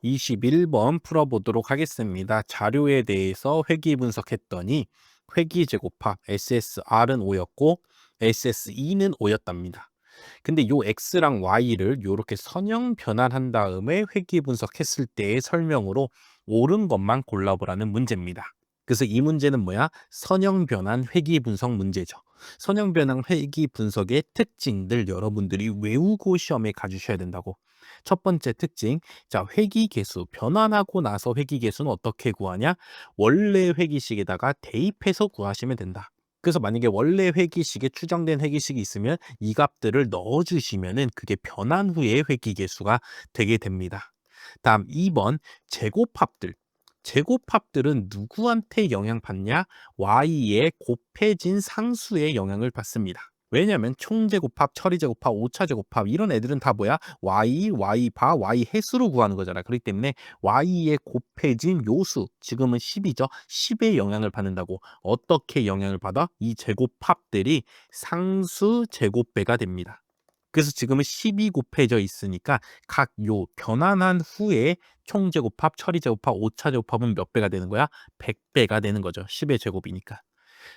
21번 풀어보도록 하겠습니다. 자료에 대해서 회귀 분석했더니 회귀 제곱합 SSR은 5였고 SSE는 5였답니다. 근데 요 X랑 Y를 요렇게 선형 변환한 다음에 회귀 분석했을 때의 설명으로 옳은 것만 골라보라는 문제입니다. 그래서 이 문제는 뭐야? 선형 변환 회귀 분석 문제죠. 선형 변환 회귀 분석의 특징들 여러분들이 외우고 시험에 가주셔야 된다고. 첫 번째 특징, 자, 회귀계수, 변환하고 나서 회귀계수는 어떻게 구하냐? 원래 회귀식에다가 대입해서 구하시면 된다. 그래서 만약에 원래 회귀식에 추정된 회귀식이 있으면 이 값들을 넣어주시면은 그게 변환 후의 회귀계수가 되게 됩니다. 다음 2번 제곱합들. 제곱합들은 누구한테 영향받냐? y의 곱해진 상수에 영향을 받습니다. 왜냐하면 총제곱합, 처리제곱합, 오차제곱합 이런 애들은 다 뭐야? y바, y 해수로 구하는 거잖아. 그렇기 때문에 y의 곱해진 요수, 지금은 10이죠. 10에 영향을 받는다고. 어떻게 영향을 받아? 이 제곱합들이 상수 제곱배가 됩니다. 그래서 지금은 10이 곱해져 있으니까 각 요 변환한 후에 총제곱합, 처리제곱합, 오차제곱합은 몇 배가 되는 거야? 100배가 되는 거죠. 10의 제곱이니까.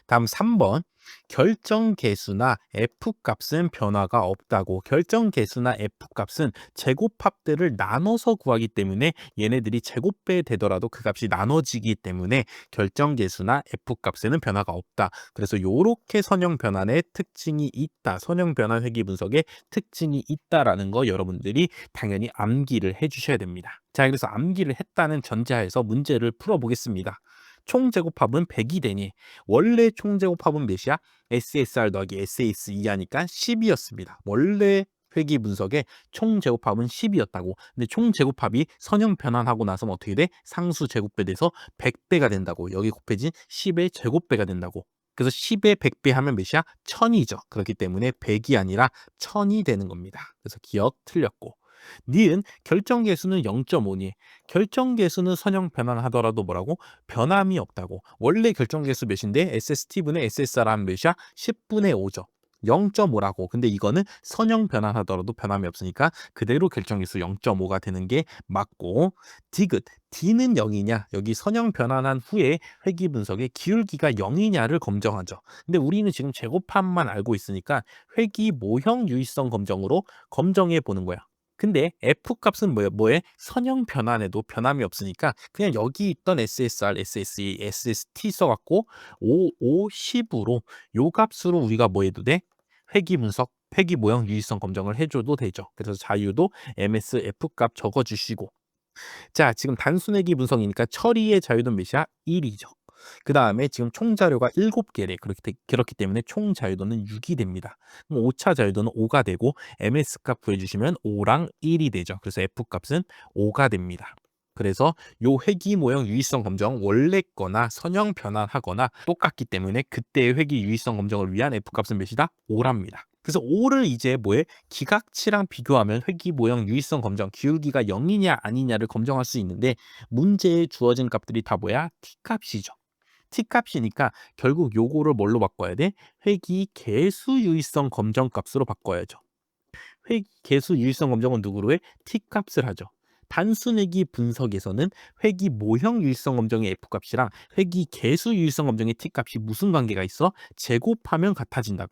다음 3번 결정계수나 F값은 변화가 없다고. 결정계수나 F값은 제곱합들을 나눠서 구하기 때문에 얘네들이 제곱배 되더라도 그 값이 나눠지기 때문에 결정계수나 F값에는 변화가 없다. 그래서 요렇게 선형 변환의 특징이 있다. 선형 변환 회귀 분석의 특징이 있다라는 거 여러분들이 당연히 암기를 해주셔야 됩니다. 자, 그래서 암기를 했다는 전제하에서 문제를 풀어보겠습니다. 총제곱합은 100이 되니 원래 총제곱합은 몇이야? SSR 더하기 SSE 하니까 10이었습니다. 원래 회귀 분석의 총제곱합은 10이었다고. 근데 총제곱합이 선형 변환하고 나서는 어떻게 돼? 상수 제곱배 돼서 100배가 된다고. 여기 곱해진 10의 제곱배가 된다고. 그래서 10의 100배 하면 몇이야? 1000이죠. 그렇기 때문에 100이 아니라 1000이 되는 겁니다. 그래서 기억 틀렸고. 니은 결정계수는 0.5니 결정계수는 선형 변환하더라도 뭐라고? 변함이 없다고. 원래 결정계수 몇인데 SST분의 SSR 하면 몇이야? 10분의 5죠. 0.5라고. 근데 이거는 선형 변환하더라도 변함이 없으니까 그대로 결정계수 0.5가 되는 게 맞고 디귿 D는 0이냐? 여기 선형 변환한 후에 회귀 분석에 기울기가 0이냐를 검정하죠. 근데 우리는 지금 제곱합만 알고 있으니까 회귀 모형 유의성 검정으로 검정해 보는 거야. 근데 F값은 뭐해? 선형 변환에도 변함이 없으니까 그냥 여기 있던 SSR, SSE, SST 써갖고 5, 10으로 요 값으로 우리가 뭐 해도 돼? 회귀 분석, 회귀 모형 유의성 검정을 해줘도 되죠. 그래서 자유도 MSF 값 적어주시고 자, 지금 단순회귀 분석이니까 처리의 자유도는 몇이야? 1이죠. 그 다음에 지금 총 자료가 7개래. 그렇기 때문에 총 자유도는 6이 됩니다. 그럼 오차 자유도는 5가 되고 MS 값 구해주시면 5랑 1이 되죠. 그래서 F 값은 5가 됩니다. 그래서 요 회귀 모형 유의성 검정 원래 거나 선형 변환하거나 똑같기 때문에 그때의 회귀 유의성 검정을 위한 F 값은 몇이다? 5랍니다. 그래서 5를 이제 뭐에 기각치랑 비교하면 회귀 모형 유의성 검정 기울기가 0이냐 아니냐를 검정할 수 있는데 문제에 주어진 값들이 다 뭐야? t값이죠. t값이니까 결국 요거를 뭘로 바꿔야 돼? 회귀 개수 유의성 검정 값으로 바꿔야죠. 회귀 개수 유의성 검정은 누구로 해? t값을 하죠. 단순회귀 분석에서는 회귀 모형 유의성 검정의 f값이랑 회귀 개수 유의성 검정의 t값이 무슨 관계가 있어? 제곱하면 같아진다고.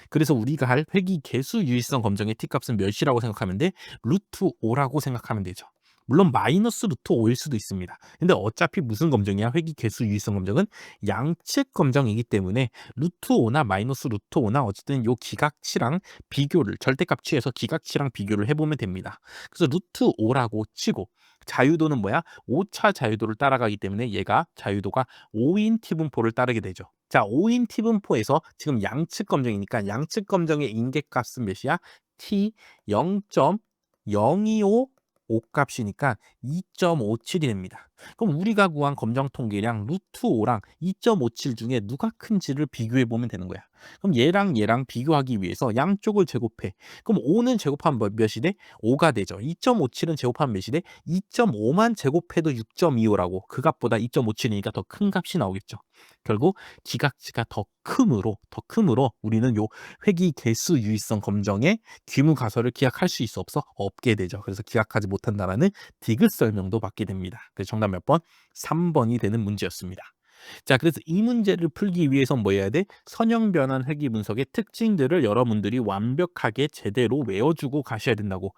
그래서 우리가 할 회귀 개수 유의성 검정의 t값은 몇이라고 생각하면 돼? 루트 5라고 생각하면 되죠. 물론 마이너스 루트 5일 수도 있습니다. 근데 어차피 무슨 검정이야? 회귀 개수 유의성 검정은 양측 검정이기 때문에 루트 5나 마이너스 루트 5나 어쨌든 요 기각치랑 비교를 절대값 취해서 기각치랑 비교를 해보면 됩니다. 그래서 루트 5라고 치고 자유도는 뭐야? 5차 자유도를 따라가기 때문에 얘가 자유도가 5인 T분포를 따르게 되죠. 자, 5인 T분포에서 지금 양측 검정이니까 양측 검정의 인계값은 몇이야? T 0.025 5값이니까 2.57이 됩니다. 그럼 우리가 구한 검정 통계량 루트 5랑 2.57 중에 누가 큰지를 비교해 보면 되는 거야. 그럼 얘랑 비교하기 위해서 양쪽을 제곱해. 그럼 5는 제곱하면 몇이 돼? 5가 되죠. 2.57은 제곱하면 몇이 돼? 2.5만 제곱해도 6.25라고. 그 값보다 2.57이니까 더 큰 값이 나오겠죠. 결국 기각지가 더 크므로 우리는 요 회귀 개수 유의성 검정의 귀무 가설을 기약할 수 있어 없어? 없게 되죠. 그래서 기약하지 못한다라는 디귿 설명도 받게 됩니다. 그래서 정답 몇 번? 3번이 되는 문제였습니다. 자, 그래서 이 문제를 풀기 위해선 뭐 해야 돼? 선형 변환 회귀 분석의 특징들을 여러분들이 완벽하게 제대로 외워주고 가셔야 된다고.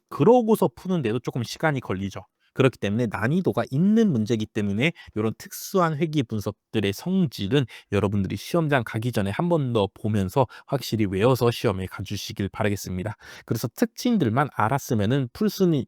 그러고서 푸는데도 조금 시간이 걸리죠. 그렇기 때문에 난이도가 있는 문제이기 때문에 이런 특수한 회귀 분석들의 성질은 여러분들이 시험장 가기 전에 한 번 더 보면서 확실히 외워서 시험에 가주시길 바라겠습니다. 그래서 특징들만 알았으면은 풀 수는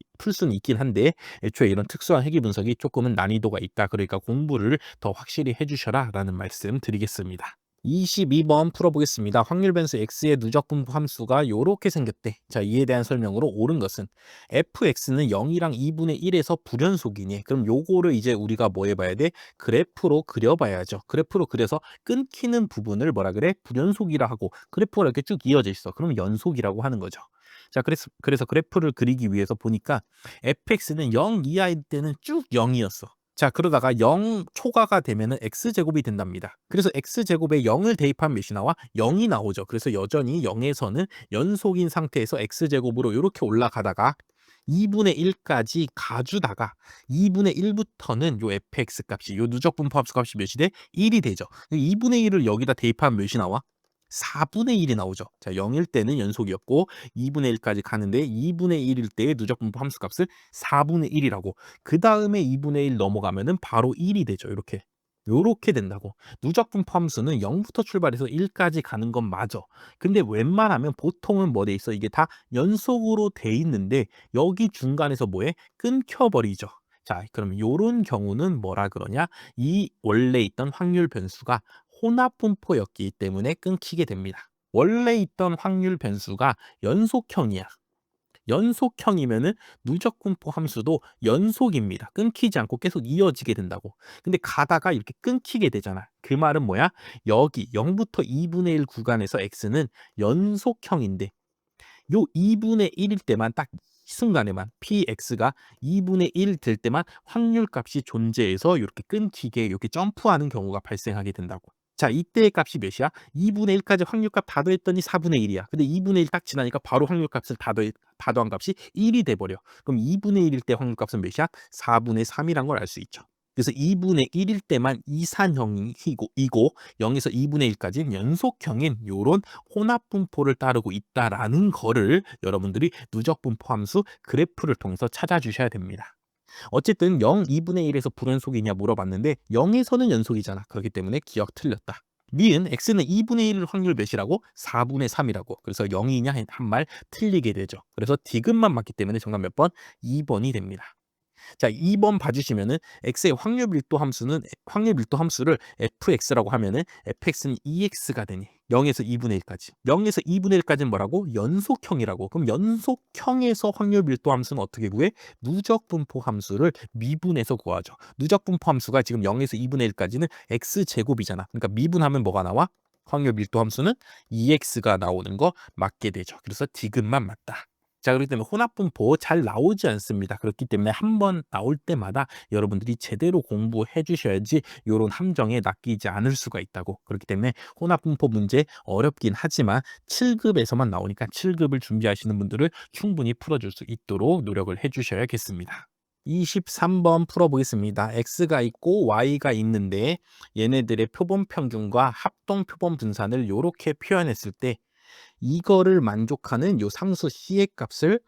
있긴 한데 애초에 이런 특수한 회귀 분석이 조금은 난이도가 있다. 그러니까 공부를 더 확실히 해주셔라 라는 말씀 드리겠습니다. 22번 풀어보겠습니다. 확률 변수 x의 누적 분포 함수가 이렇게 생겼대. 자, 이에 대한 설명으로 옳은 것은 fx는 0이랑 2분의 1에서 불연속이니 그럼 요거를 이제 우리가 뭐 해봐야 돼? 그래프로 그려봐야죠. 그래프로 그려서 끊기는 부분을 뭐라 그래? 불연속이라 하고 그래프가 이렇게 쭉 이어져 있어. 그럼 연속이라고 하는 거죠. 자, 그래서 그래프를 그리기 위해서 보니까 fx는 0 이하일 때는 쭉 0이었어. 자, 그러다가 0 초과가 되면은 x제곱이 된답니다. 그래서 x제곱에 0을 대입하면 몇이 나와? 0이 나오죠. 그래서 여전히 0에서는 연속인 상태에서 x제곱으로 이렇게 올라가다가 2분의 1까지 가주다가 2분의 1부터는 요 fx 값이 요 누적 분포 함수 값이 몇이 돼? 1이 되죠. 2분의 1을 여기다 대입하면 몇이 나와? 4분의 1이 나오죠. 자, 0일 때는 연속이었고 2분의 1까지 가는데 2분의 1일 때의 누적 분포 함수 값을 4분의 1이라고. 그 다음에 2분의 1 넘어가면은 바로 1이 되죠. 이렇게. 요렇게 된다고. 누적 분포 함수는 0부터 출발해서 1까지 가는 건 맞아. 근데 웬만하면 보통은 뭐 돼 있어? 이게 다 연속으로 돼 있는데 여기 중간에서 뭐해? 끊겨버리죠. 자, 그럼 요런 경우는 뭐라 그러냐? 이 원래 있던 확률 변수가 혼합 분포였기 때문에 끊기게 됩니다. 원래 있던 확률 변수가 연속형이야. 연속형이면은 누적 분포 함수도 연속입니다. 끊기지 않고 계속 이어지게 된다고. 근데 가다가 이렇게 끊기게 되잖아. 그 말은 뭐야? 여기 0부터 2분의 1 구간에서 x는 연속형인데 요 2분의 1일 때만 딱 이 순간에만 px가 2분의 1 될 때만 확률 값이 존재해서 이렇게 끊기게 이렇게 점프하는 경우가 발생하게 된다고. 자, 이때의 값이 몇이야? 2분의 1까지 확률값 다 더했더니 4분의 1이야. 근데 2분의 1 딱 지나니까 바로 확률값을 다 더한 값이 1이 돼버려. 그럼 2분의 1일 때 확률값은 몇이야? 4분의 3이란 걸 알 수 있죠. 그래서 2분의 1일 때만 이산형이고 0에서 2분의 1까지는 연속형인 요런 혼합 분포를 따르고 있다라는 거를 여러분들이 누적 분포 함수 그래프를 통해서 찾아주셔야 됩니다. 어쨌든 0, 2분의 1에서 불연속이냐 물어봤는데 0에서는 연속이잖아. 그렇기 때문에 기억 틀렸다. 니은 x는 2분의 1 확률 몇이라고? 4분의 3이라고. 그래서 0이냐 한 말 틀리게 되죠. 그래서 디귿만 맞기 때문에 정답 몇 번? 2번이 됩니다. 자, 2번 봐주시면은 x의 확률 밀도 함수를 fx라고 하면은 fx는 2x가 되니 0에서 2분의 1까지. 0에서 2분의 1까지는 뭐라고? 연속형이라고. 그럼 연속형에서 확률 밀도 함수는 어떻게 구해? 누적 분포 함수를 미분해서 구하죠. 누적 분포 함수가 지금 0에서 2분의 1까지는 x제곱이잖아. 그러니까 미분하면 뭐가 나와? 확률 밀도 함수는 2x가 나오는 거 맞게 되죠. 그래서 디귿만 맞다. 자, 그렇기 때문에 혼합분포 잘 나오지 않습니다. 그렇기 때문에 한 번 나올 때마다 여러분들이 제대로 공부해 주셔야지 요런 함정에 낚이지 않을 수가 있다고. 그렇기 때문에 혼합분포 문제 어렵긴 하지만 7급에서만 나오니까 7급을 준비하시는 분들을 충분히 풀어줄 수 있도록 노력을 해 주셔야겠습니다. 23번 풀어보겠습니다. x가 있고 y가 있는데 얘네들의 표본 평균과 합동 표본 분산을 이렇게 표현했을 때 이거를 만족하는 요 상수 c의 값을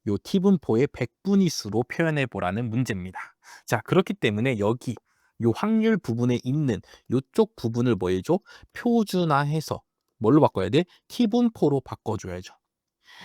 요 t분포의 백분위수로 표현해 보라는 문제입니다. 자, 그렇기 때문에 여기 요 확률 부분에 있는 요쪽 부분을 뭐 해줘? 표준화해서 뭘로 바꿔야 돼? t분포로 바꿔줘야죠.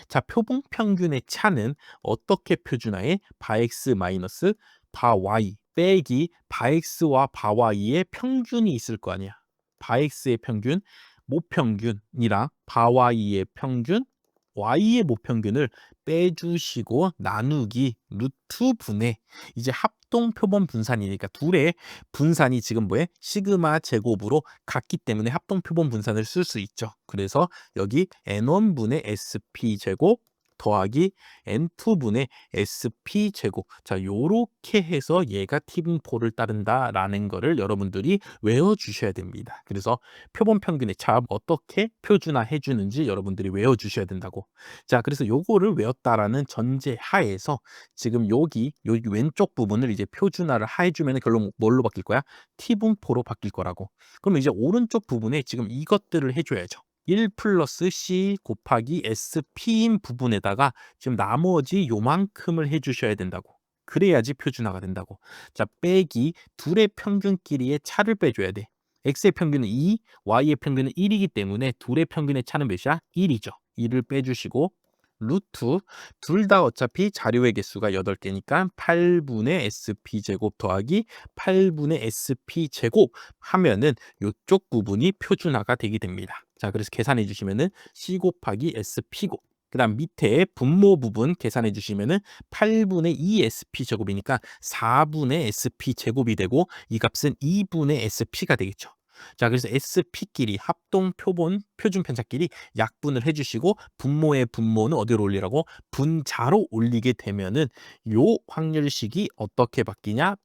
자, 표본 평균의 차는 어떻게 표준화해? 바x 마이너스 바y 빼기 바x와 바y의 평균이 있을 거 아니야. 바x의 평균, 모평균이랑 바y의 평균, y의 모평균을 빼주시고 나누기 루트 분의 이제 합동 표본 분산이니까 둘의 분산이 지금 뭐에 시그마 제곱으로 같기 때문에 합동 표본 분산을 쓸 수 있죠. 그래서 여기 n1분의 sp 제곱 더하기 n2분의 sp 제곱. 자, 요렇게 해서 얘가 T분포를 따른다라는 거를 여러분들이 외워주셔야 됩니다. 그래서 표본 평균의 차압 어떻게 표준화해 주는지 여러분들이 외워주셔야 된다고. 자, 그래서 요거를 외웠다라는 전제 하에서 지금 여기 왼쪽 부분을 이제 표준화를 해주면 결론 뭘로 바뀔 거야? T분포로 바뀔 거라고. 그럼 이제 오른쪽 부분에 지금 이것들을 해줘야죠. 1 플러스 C 곱하기 SP인 부분에다가 지금 나머지 요만큼을 해주셔야 된다고. 그래야지 표준화가 된다고. 자, 빼기 둘의 평균끼리의 차를 빼줘야 돼. X의 평균은 2, Y의 평균은 1이기 때문에 둘의 평균의 차는 몇이야? 1이죠. 1을 빼주시고 루트 둘 다 어차피 자료의 개수가 8개니까 8분의 SP제곱 더하기 8분의 SP제곱 하면은 이쪽 부분이 표준화가 되게 됩니다. 자, 그래서 계산해 주시면은 C 곱하기 SP곱. 그 다음 밑에 분모 부분 계산해 주시면은 8분의 2 SP제곱이니까 4분의 SP제곱이 되고 이 값은 2분의 SP가 되겠죠. 자, 그래서 SP끼리 합동 표본 표준 편차끼리 약분을 해주시고 분모의 분모는 어디로 올리라고? 분자로 올리게 되면은 요 확률식이 어떻게 바뀌냐?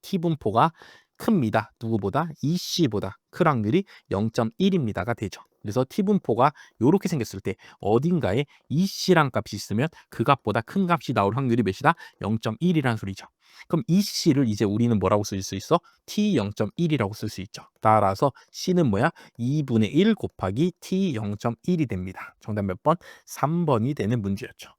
T분포가 큽니다. 누구보다? EC보다 클 확률이 0.1입니다가 되죠. 그래서 T분포가 이렇게 생겼을 때 어딘가에 EC란 값이 있으면 그 값보다 큰 값이 나올 확률이 몇이다? 0.1이라는 소리죠. 그럼 EC를 이제 우리는 뭐라고 쓸 수 있어? T 0.1이라고 쓸 수 있죠. 따라서 C는 뭐야? 2분의 1 곱하기 T 0.1이 됩니다. 정답 몇 번? 3번이 되는 문제였죠.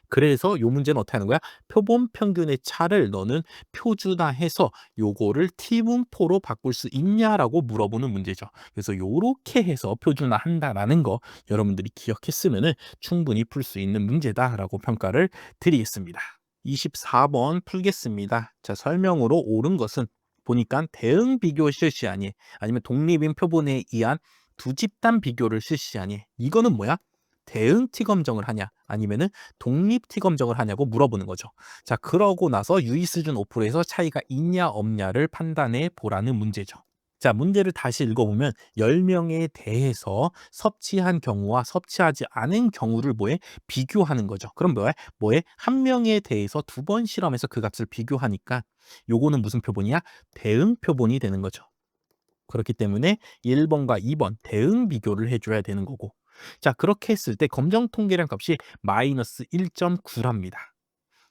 그래서 요 문제는 어떻게 하는 거야? 표본 평균의 차를 너는 표준화해서 요거를 T분포로 바꿀 수 있냐라고 물어보는 문제죠. 그래서 요렇게 해서 표준화한다라는 거 여러분들이 기억했으면은 충분히 풀 수 있는 문제다라고 평가를 드리겠습니다. 24번 풀겠습니다. 자, 설명으로 옳은 것은 보니까 대응 비교 실시하니 아니면 독립인 표본에 의한 두 집단 비교를 실시하니 이거는 뭐야? 대응 T 검정을 하냐 아니면은 독립 T 검정을 하냐고 물어보는 거죠. 자, 그러고 나서 유의 수준 5%에서 차이가 있냐 없냐를 판단해 보라는 문제죠. 자, 문제를 다시 읽어보면 10명에 대해서 섭취한 경우와 섭취하지 않은 경우를 뭐해? 비교하는 거죠. 그럼 뭐해? 한 명에 대해서 2번 실험해서 그 값을 비교하니까 요거는 무슨 표본이야? 대응 표본이 되는 거죠. 그렇기 때문에 1번과 2번 대응 비교를 해줘야 되는 거고. 자, 그렇게 했을 때 검정 통계량 값이 마이너스 1.9랍니다.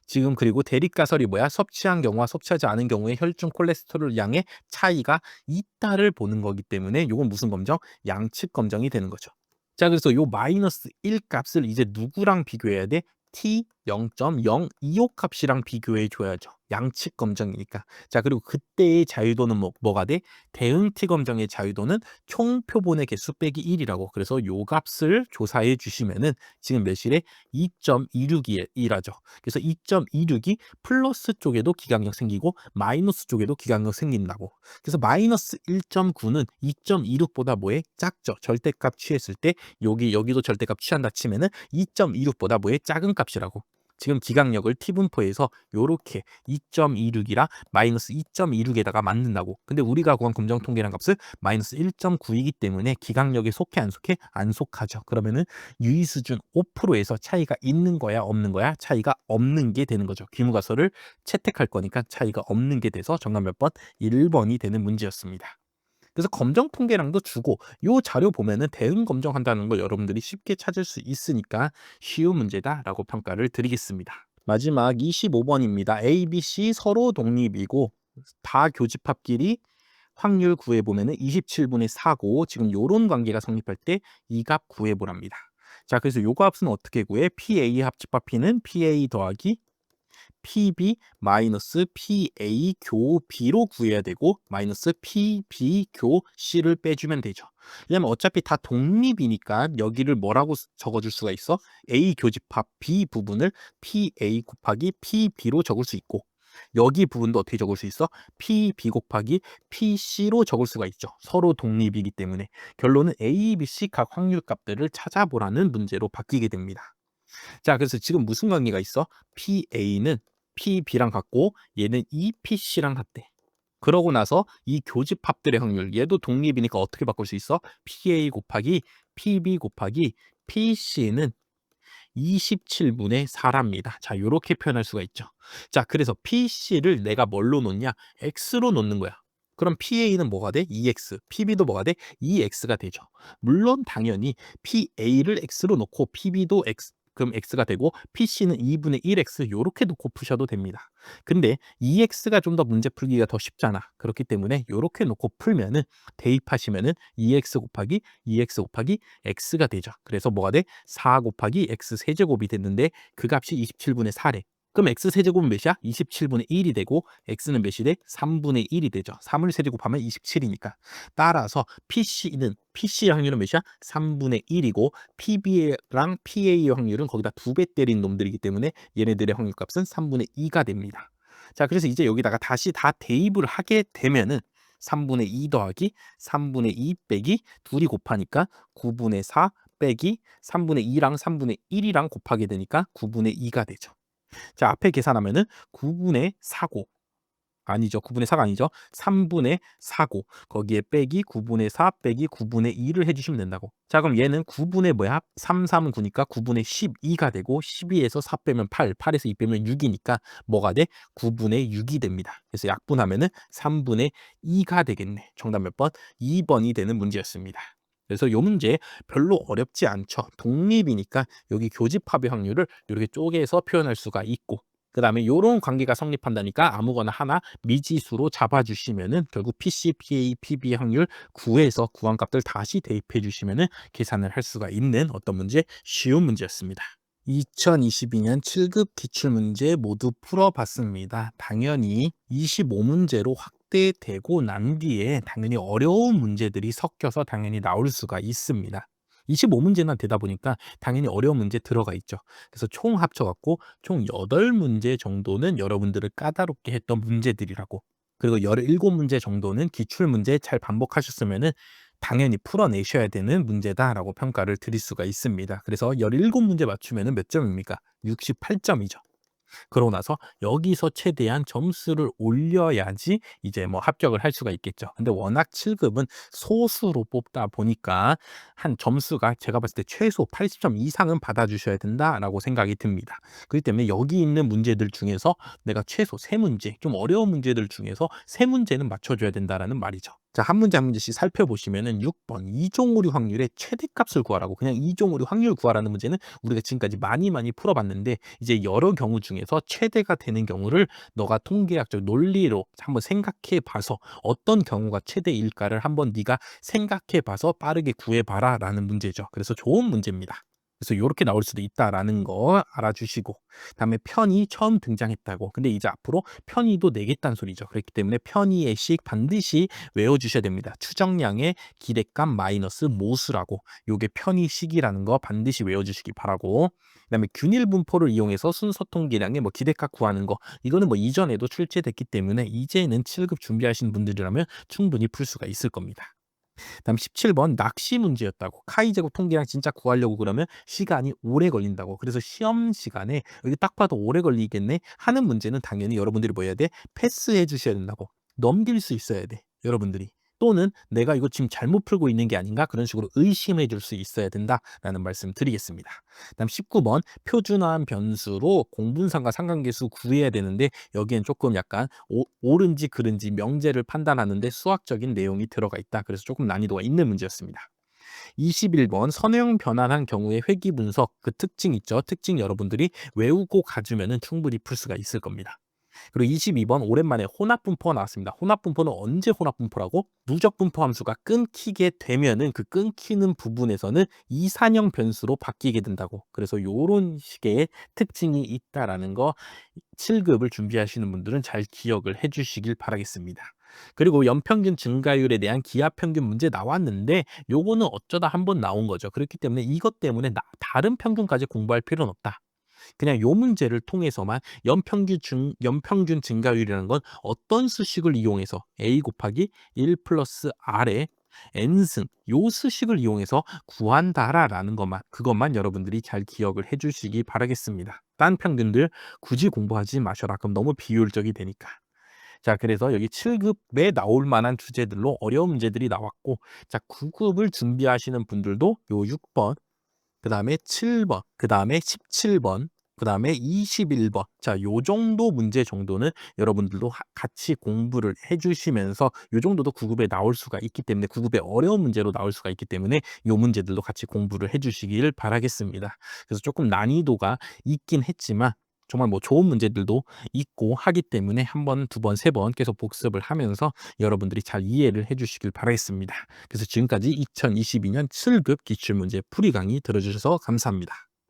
지금 그리고 대립가설이 뭐야? 섭취한 경우와 섭취하지 않은 경우의 혈중 콜레스테롤 양의 차이가 있다를 보는 거기 때문에 이건 무슨 검정? 양측 검정이 되는 거죠. 자, 그래서 요 마이너스 1 값을 이제 누구랑 비교해야 돼? T 0.025 값이랑 비교해 줘야죠. 양측 검정이니까. 자, 그리고 그때의 자유도는 뭐가 돼? 대응 T 검정의 자유도는 총 표본의 개수 빼기 1이라고. 그래서 요 값을 조사해 주시면은 지금 몇이래? 2.26이라죠. 그래서 2.26이 플러스 쪽에도 기강력 생기고 마이너스 쪽에도 기강력 생긴다고. 그래서 마이너스 1.9는 2.26보다 뭐해? 작죠. 절대값 취했을 때 여기도 절대값 취한다 치면은 2.26보다 뭐해? 작은 값이라고. 지금 기강력을 T분포에서 요렇게 2.26이라 마이너스 2.26에다가 만든다고. 근데 우리가 구한 검정 통계량 값은 마이너스 1.9이기 때문에 기강력에 속해 안 속해? 안 속하죠. 그러면은 유의 수준 5%에서 차이가 있는 거야 없는 거야? 차이가 없는 게 되는 거죠. 귀무가설을 채택할 거니까 차이가 없는 게 돼서 정답 몇 번? 1번이 되는 문제였습니다. 그래서 검정 통계량도 주고 요 자료 보면은 대응 검정한다는 걸 여러분들이 쉽게 찾을 수 있으니까 쉬운 문제다라고 평가를 드리겠습니다. 마지막 25번입니다. A, B, C 서로 독립이고 다 교집합끼리 확률 구해보면은 27분의 4고 지금 요런 관계가 성립할 때 이 값 구해보랍니다. 자, 그래서 요 값은 어떻게 구해? PA 합집합 P는 PA 더하기 PB 마이너스 PA 교 B로 구해야 되고 마이너스 PB 교 C를 빼주면 되죠. 왜냐면 어차피 다 독립이니까 여기를 뭐라고 적어줄 수가 있어? A 교집합 B 부분을 PA 곱하기 PB로 적을 수 있고 여기 부분도 어떻게 적을 수 있어? PB 곱하기 PC로 적을 수가 있죠. 서로 독립이기 때문에 결론은 A, B, C 각 확률 값들을 찾아보라는 문제로 바뀌게 됩니다. 자, 그래서 지금 무슨 관계가 있어? PA는 PB랑 같고 얘는 EPC랑 같대. 그러고 나서 이 교집합들의 확률, 얘도 독립이니까 어떻게 바꿀 수 있어? PA 곱하기 PB 곱하기 PC는 27분의 4랍니다. 자, 요렇게 표현할 수가 있죠. 자, 그래서 PC를 내가 뭘로 놓냐? X로 놓는 거야. 그럼 PA는 뭐가 돼? EX. PB도 뭐가 돼? EX가 되죠. 물론 당연히 PA를 X로 놓고 PB도 X, 그럼 X가 되고 PC는 2분의 1X 요렇게 놓고 푸셔도 됩니다. 근데 EX가 좀 더 문제 풀기가 더 쉽잖아. 그렇기 때문에 요렇게 놓고 풀면은 대입하시면은 EX 곱하기 X가 되죠. 그래서 뭐가 돼? 4 곱하기 X 세제곱이 됐는데 그 값이 27분의 4래. 그럼 X 세제곱은 몇이야? 27분의 1이 되고 X는 몇이 돼? 3분의 1이 되죠. 3을 세제곱하면 27이니까. 따라서 PC 확률은 몇이야? 3분의 1이고 PB랑 PA의 확률은 거기다 2배 때린 놈들이기 때문에 얘네들의 확률값은 3분의 2가 됩니다. 자, 그래서 이제 여기다가 다시 다 대입을 하게 되면은 3분의 2 더하기 3분의 2 빼기 둘이 곱하니까 9분의 4 빼기 3분의 2랑 3분의 1이랑 곱하게 되니까 9분의 2가 되죠. 자, 앞에 계산하면은 9분의 4고 아니죠. 9분의 4가 아니죠. 3분의 4고 거기에 빼기 9분의 4 빼기 9분의 2를 해주시면 된다고. 자, 그럼 얘는 9분의 뭐야? 3, 3은 9니까 9분의 12가 되고 12에서 4 빼면 8, 8에서 2 빼면 6이니까 뭐가 돼? 9분의 6이 됩니다. 그래서 약분하면은 3분의 2가 되겠네. 정답 몇 번? 2번이 되는 문제였습니다. 그래서 요 문제 별로 어렵지 않죠. 독립이니까 여기 교집합의 확률을 이렇게 쪼개서 표현할 수가 있고 그다음에 요런 관계가 성립한다니까 아무거나 하나 미지수로 잡아주시면은 결국 PC, PA, PB 확률 구해서 구한 값들 다시 대입해 주시면은 계산을 할 수가 있는 어떤 문제? 쉬운 문제였습니다. 2022년 7급 기출문제 모두 풀어봤습니다. 당연히 25문제로 확대되고 난 뒤에 당연히 어려운 문제들이 섞여서 당연히 나올 수가 있습니다. 25문제나 되다 보니까 당연히 어려운 문제 들어가 있죠. 그래서 총 합쳐갖고 총 8문제 정도는 여러분들을 까다롭게 했던 문제들이라고. 그리고 17문제 정도는 기출문제 잘 반복하셨으면은 당연히 풀어내셔야 되는 문제다라고 평가를 드릴 수가 있습니다. 그래서 17문제 맞추면은 몇 점입니까? 68점이죠. 그러고 나서 여기서 최대한 점수를 올려야지 이제 뭐 합격을 할 수가 있겠죠. 근데 워낙 7급은 소수로 뽑다 보니까 한 점수가 제가 봤을 때 최소 80점 이상은 받아주셔야 된다라고 생각이 듭니다. 그렇기 때문에 여기 있는 문제들 중에서 내가 최소 3문제, 좀 어려운 문제들 중에서 3문제는 맞춰줘야 된다라는 말이죠. 자, 한 문제 한 문제씩 살펴보시면은 6번 이종오류 확률의 최대값을 구하라고 그냥 이종오류 확률 구하라는 문제는 우리가 지금까지 많이 풀어봤는데 이제 여러 경우 중에서 최대가 되는 경우를 너가 통계학적 논리로 한번 생각해 봐서 어떤 경우가 최대일까를 한번 네가 생각해 봐서 빠르게 구해 봐라라는 문제죠. 그래서 좋은 문제입니다. 그래서 이렇게 나올 수도 있다라는 거 알아주시고 그다음에 편의 처음 등장했다고. 근데 이제 앞으로 편의도 내겠다는 소리죠. 그렇기 때문에 편의의 식 반드시 외워주셔야 됩니다. 추정량의 기대값 마이너스 모수라고. 요게 편의식이라는 거 반드시 외워주시기 바라고. 그다음에 균일 분포를 이용해서 순서 통계량의 뭐 기대값 구하는 거 이거는 뭐 이전에도 출제됐기 때문에 이제는 7급 준비하신 분들이라면 충분히 풀 수가 있을 겁니다. 다음 17번 낚시 문제였다고. 카이 제곱 통계량 진짜 구하려고 그러면 시간이 오래 걸린다고. 그래서 시험 시간에 여기 딱 봐도 오래 걸리겠네 하는 문제는 당연히 여러분들이 뭐 해야 돼? 패스해 주셔야 된다고. 넘길 수 있어야 돼. 여러분들이. 또는 내가 이거 지금 잘못 풀고 있는 게 아닌가? 그런 식으로 의심해 줄 수 있어야 된다라는 말씀 드리겠습니다. 다음 19번 표준화한 변수로 공분상과 상관계수 구해야 되는데 여기엔 조금 약간 옳은지 그른지 명제를 판단하는데 수학적인 내용이 들어가 있다. 그래서 조금 난이도가 있는 문제였습니다. 21번 선형 변환한 경우의 회귀 분석 그 특징 있죠. 특징 여러분들이 외우고 가주면은 충분히 풀 수가 있을 겁니다. 그리고 22번 오랜만에 혼합분포가 나왔습니다. 혼합분포는 언제 혼합분포라고? 누적분포 함수가 끊기게 되면은 그 끊기는 부분에서는 이산형 변수로 바뀌게 된다고. 그래서 요런 식의 특징이 있다라는 거 7급을 준비하시는 분들은 잘 기억을 해 주시길 바라겠습니다. 그리고 연평균 증가율에 대한 기하평균 문제 나왔는데 요거는 어쩌다 한번 나온 거죠. 그렇기 때문에 이것 때문에 다른 평균까지 공부할 필요는 없다. 그냥 요 문제를 통해서만 연평균 증가율이라는 건 어떤 수식을 이용해서 a 곱하기 1 플러스 r에 n승 요 수식을 이용해서 구한다라는 것만 그것만 여러분들이 잘 기억을 해 주시기 바라겠습니다. 딴 평균들 굳이 공부하지 마셔라. 그럼 너무 비효율적이 되니까. 자, 그래서 여기 7급에 나올 만한 주제들로 어려운 문제들이 나왔고, 자, 9급을 준비하시는 분들도 요 6번, 그다음에 7번, 그다음에 17번, 그다음에 21번. 자, 요 정도 문제 정도는 여러분들도 같이 공부를 해 주시면서 요 정도도 9급에 나올 수가 있기 때문에 9급에 어려운 문제로 나올 수가 있기 때문에 요 문제들도 같이 공부를 해 주시길 바라겠습니다. 그래서 조금 난이도가 있긴 했지만 정말 뭐 좋은 문제들도 있고 하기 때문에 한 번, 두 번, 세 번 계속 복습을 하면서 여러분들이 잘 이해를 해 주시길 바라겠습니다. 그래서 지금까지 2022년 7급 기출문제 풀이 강의 들어주셔서 감사합니다.